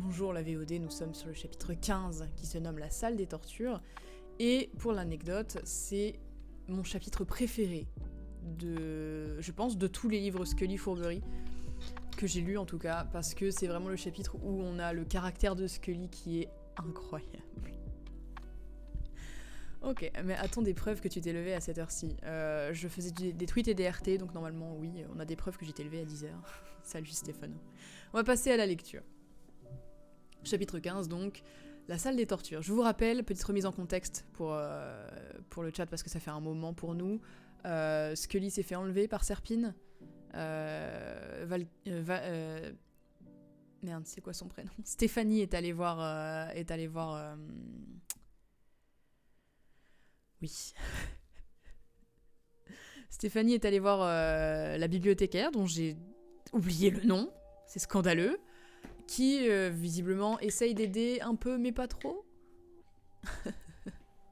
Bonjour la VOD, nous sommes sur le chapitre 15 qui se nomme La salle des tortures. Et pour l'anecdote, c'est mon chapitre préféré je pense, de tous les livres Scully Fourberie que j'ai lus en tout cas, parce que c'est vraiment le chapitre où on a le caractère de Scully qui est incroyable. Ok, mais attends des preuves que tu t'es levé à cette heure-ci. Je faisais des tweets et des RT, donc normalement oui, on a des preuves que j'étais levé à 10h. Salut Stéphano. On va passer à la lecture. Chapitre 15 donc, la salle des tortures. Je vous rappelle, petite remise en contexte pour le chat parce que ça fait un moment pour nous. Scully s'est fait enlever par Serpine. Merde, c'est quoi son prénom? Stéphanie est allée voir... Oui. Stéphanie est allée voir la bibliothécaire, dont j'ai oublié le nom. C'est scandaleux. Qui, visiblement, essaye d'aider un peu, mais pas trop.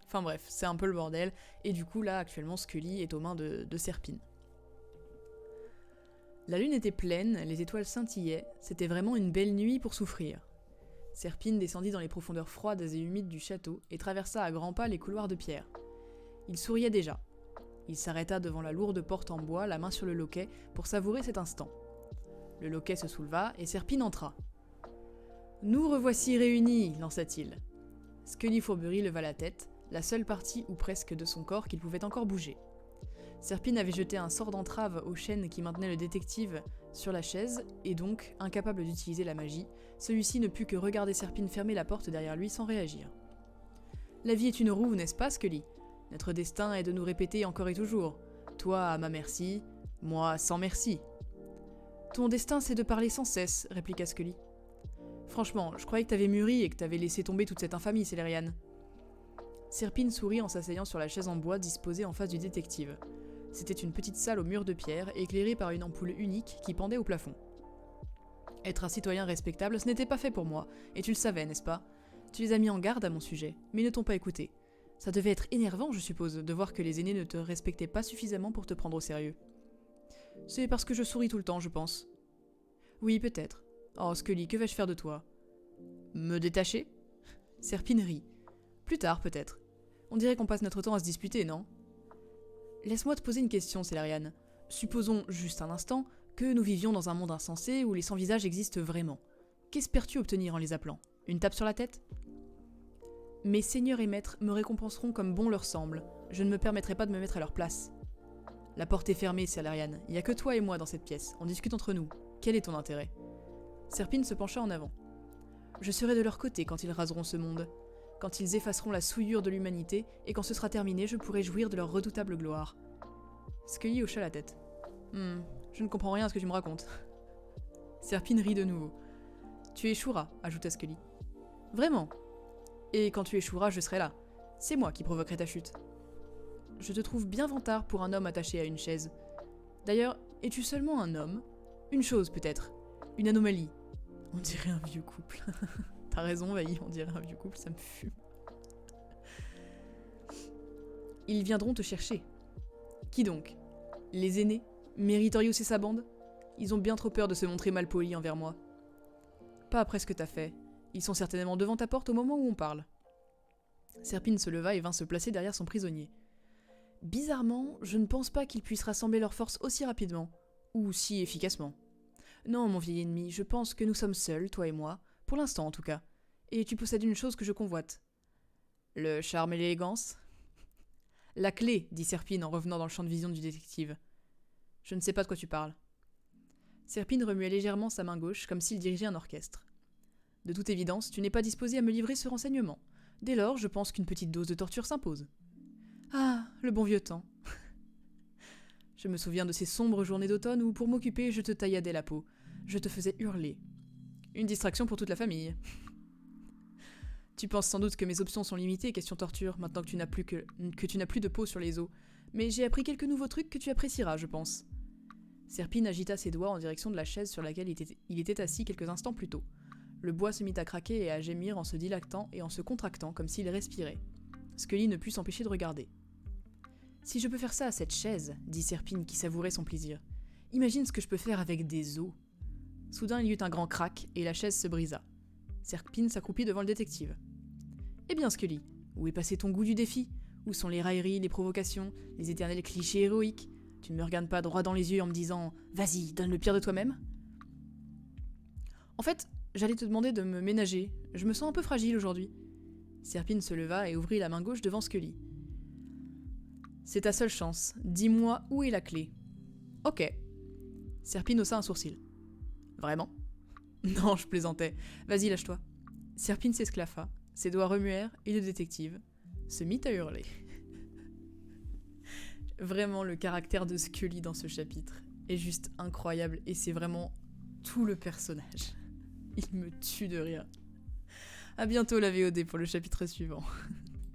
Enfin bref, c'est un peu le bordel. Et du coup, là, actuellement, Scully est aux mains de Serpine. La lune était pleine, les étoiles scintillaient. C'était vraiment une belle nuit pour souffrir. Serpine descendit dans les profondeurs froides et humides du château et traversa à grands pas les couloirs de pierre. Il souriait déjà. Il s'arrêta devant la lourde porte en bois, la main sur le loquet, pour savourer cet instant. Le loquet se souleva et Serpine entra. « Nous revoici réunis !» lança-t-il. Scully Fourberie leva la tête, la seule partie ou presque de son corps qu'il pouvait encore bouger. Serpine avait jeté un sort d'entrave aux chaînes qui maintenaient le détective sur la chaise, et donc, incapable d'utiliser la magie, celui-ci ne put que regarder Serpine fermer la porte derrière lui sans réagir. « La vie est une roue, n'est-ce pas, Scully ? Notre destin est de nous répéter encore et toujours. Toi à ma merci, moi sans merci. »« Ton destin, c'est de parler sans cesse, » répliqua Scully. Franchement, je croyais que t'avais mûri et que t'avais laissé tomber toute cette infamie, Célériane. Serpine sourit en s'asseyant sur la chaise en bois disposée en face du détective. C'était une petite salle aux murs de pierre, éclairée par une ampoule unique qui pendait au plafond. Être un citoyen respectable, ce n'était pas fait pour moi, et tu le savais, n'est-ce pas? Tu les as mis en garde à mon sujet, mais ils ne t'ont pas écouté. Ça devait être énervant, je suppose, de voir que les aînés ne te respectaient pas suffisamment pour te prendre au sérieux. C'est parce que je souris tout le temps, je pense. Oui, peut-être. Oh, Scully, que vais-je faire de toi? Me détacher? Serpine rit. Plus tard, peut-être. On dirait qu'on passe notre temps à se disputer, non? Laisse-moi te poser une question, Célériane. Supposons, juste un instant, que nous vivions dans un monde insensé où les sans-visages existent vraiment. Qu'espères-tu obtenir en les appelant? Une tape sur la tête? Mes seigneurs et maîtres me récompenseront comme bon leur semble. Je ne me permettrai pas de me mettre à leur place. La porte est fermée, Célériane. Il n'y a que toi et moi dans cette pièce. On discute entre nous. Quel est ton intérêt? Serpine se pencha en avant. Je serai de leur côté quand ils raseront ce monde. Quand ils effaceront la souillure de l'humanité, et quand ce sera terminé, je pourrai jouir de leur redoutable gloire. Scully hocha la tête. Je ne comprends rien à ce que tu me racontes. Serpine rit de nouveau. Tu échoueras, ajouta Scully. Vraiment? Et quand tu échoueras, je serai là. C'est moi qui provoquerai ta chute. Je te trouve bien vantard pour un homme attaché à une chaise. D'ailleurs, es-tu seulement un homme? Une chose peut-être. Une anomalie. On dirait un vieux couple. T'as raison, Vaï, on dirait un vieux couple, ça me fume. Ils viendront te chercher. Qui donc? Les aînés? Meritorious et sa bande? Ils ont bien trop peur de se montrer malpolis envers moi. Pas après ce que t'as fait. Ils sont certainement devant ta porte au moment où on parle. Serpine se leva et vint se placer derrière son prisonnier. Bizarrement, je ne pense pas qu'ils puissent rassembler leurs forces aussi rapidement. Ou si efficacement. Non, mon vieil ennemi, je pense que nous sommes seuls, toi et moi, pour l'instant en tout cas. Et tu possèdes une chose que je convoite. Le charme et l'élégance? La clé, dit Serpine en revenant dans le champ de vision du détective. Je ne sais pas de quoi tu parles. Serpine remuait légèrement sa main gauche, comme s'il dirigeait un orchestre. De toute évidence, tu n'es pas disposé à me livrer ce renseignement. Dès lors, je pense qu'une petite dose de torture s'impose. Ah, le bon vieux temps. Je me souviens de ces sombres journées d'automne où, pour m'occuper, je te tailladais la peau. Je te faisais hurler. Une distraction pour toute la famille. Tu penses sans doute que mes options sont limitées, question torture, maintenant que tu n'as plus de peau sur les os. Mais j'ai appris quelques nouveaux trucs que tu apprécieras, je pense. Serpine agita ses doigts en direction de la chaise sur laquelle il était assis quelques instants plus tôt. Le bois se mit à craquer et à gémir en se dilatant et en se contractant comme s'il respirait. Scully ne put s'empêcher de regarder. « Si je peux faire ça à cette chaise, dit Serpine qui savourait son plaisir, imagine ce que je peux faire avec des os. » Soudain il y eut un grand crac et la chaise se brisa. Serpine s'accroupit devant le détective. Eh bien, Scully, où est passé ton goût du défi? Où sont les railleries, les provocations, les éternels clichés héroïques? Tu ne me regardes pas droit dans les yeux en me disant « Vas-y, donne le pire de toi-même » ? En fait, j'allais te demander de me ménager. Je me sens un peu fragile aujourd'hui. Serpine se leva et ouvrit la main gauche devant Scully. C'est ta seule chance. Dis-moi où est la clé. Ok. Serpine haussa un sourcil. Vraiment? Non, je plaisantais. Vas-y, lâche-toi. Serpine s'esclaffa, ses doigts remuèrent et le détective se mit à hurler. Vraiment, le caractère de Scully dans ce chapitre est juste incroyable et c'est vraiment tout le personnage. Il me tue de rire. À bientôt la VOD pour le chapitre suivant.